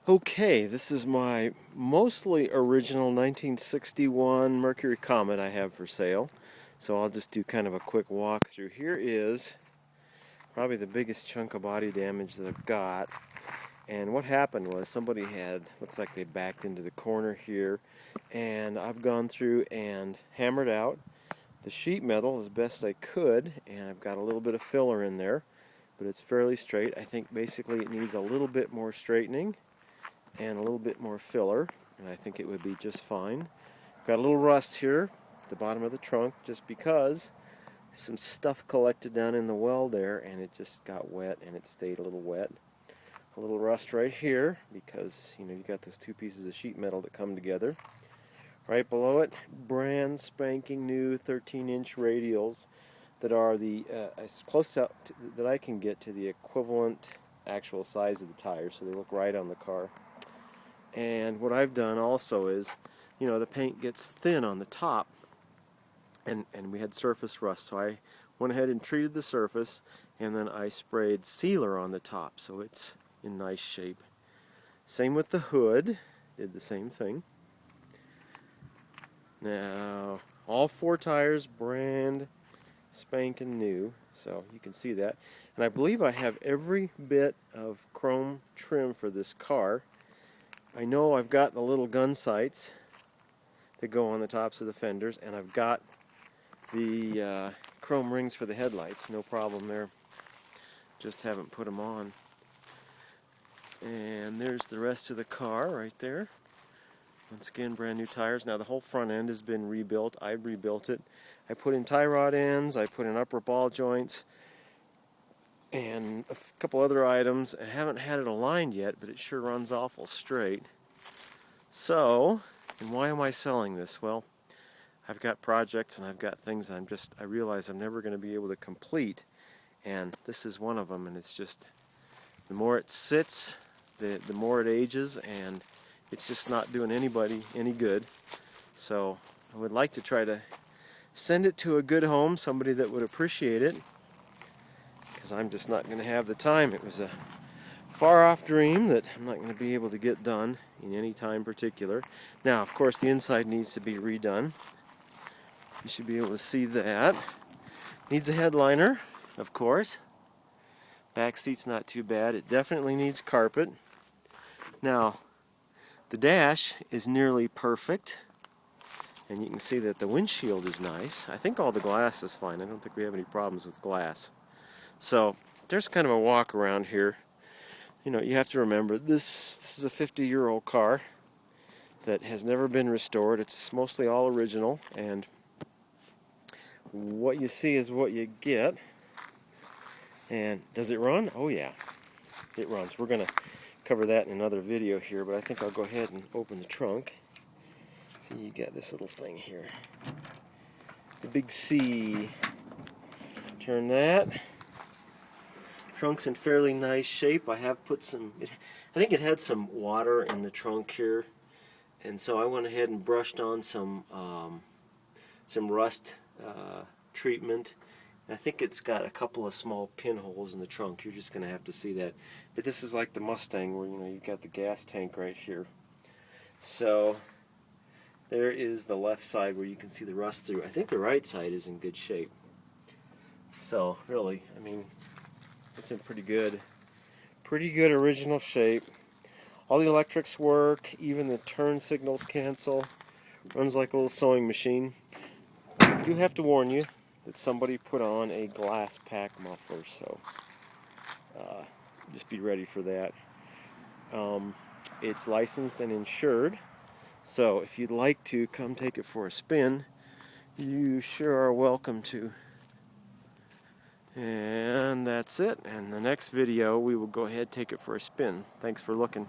Okay, this is my mostly original 1961 Mercury Comet I have for sale. So I'll just do kind of a quick walk through. Here is probably the biggest chunk of body damage that I've got. And what happened was somebody looks like they backed into the corner here, and I've gone through and hammered out the sheet metal as best I could, and I've got a little bit of filler in there, but it's fairly straight. I think basically it needs a little bit more straightening and a little bit more filler, and I think it would be just fine. Got a little rust here at the bottom of the trunk just because some stuff collected down in the well there and it just got wet and it stayed a little wet. A little rust right here because you got those two pieces of sheet metal that come together. Right below it, brand spanking new 13-inch radials that are the as close to that I can get to the equivalent actual size of the tires, so they look right on the car. And what I've done also is, the paint gets thin on the top, and we had surface rust, so I went ahead and treated the surface, and then I sprayed sealer on the top, so it's in nice shape. Same with the hood, did the same thing. Now, all four tires brand spanking new, so you can see that. And I believe I have every bit of chrome trim for this car. I know I've got the little gun sights that go on the tops of the fenders, and I've got the chrome rings for the headlights. No problem there. Just haven't put them on. And there's the rest of the car right there. Once again, brand new tires. Now the whole front end has been rebuilt. I rebuilt it. I put in tie rod ends. I put in upper ball joints and a couple other items. I haven't had it aligned yet, but it sure runs awful straight. So, and why am I selling this? Well, I've got projects and I've got things I realize I'm never going to be able to complete, and this is one of them. And it's just, the more it sits, the more it ages, and it's just not doing anybody any good. So I would like to try to send it to a good home, somebody that would appreciate it, because I'm just not going to have the time. It was a far off dream that I'm not going to be able to get done in any time particular. Now, of course, the inside needs to be redone. You should be able to see that. Needs a headliner, of course. Back seat's not too bad. It definitely needs carpet. Now, the dash is nearly perfect, and you can see that the windshield is nice. I think all the glass is fine. I don't think we have any problems with glass. So there's kind of a walk around here. You have to remember this is a 50-year-old car that has never been restored. It's mostly all original, and what you see is what you get. And does it run? Oh yeah, it runs. We're going to cover that in another video here, but I think I'll go ahead and open the trunk. See, you got this little thing here, the big C. Turn that. Trunk's in fairly nice shape. I have put I think it had some water in the trunk here, and so I went ahead and brushed on some rust treatment. I think it's got a couple of small pinholes in the trunk. You're just going to have to see that. But this is like the Mustang where you got the gas tank right here. So there is the left side where you can see the rust through. I think the right side is in good shape. So really, it's in pretty good original shape. All the electrics work. Even the turn signals cancel. Runs like a little sewing machine. I do have to warn you that somebody put on a glass pack muffler, so just be ready for that. It's licensed and insured, so if you'd like to come take it for a spin, you sure are welcome to. And that's it. And the next video, we will go ahead and take it for a spin. Thanks for looking.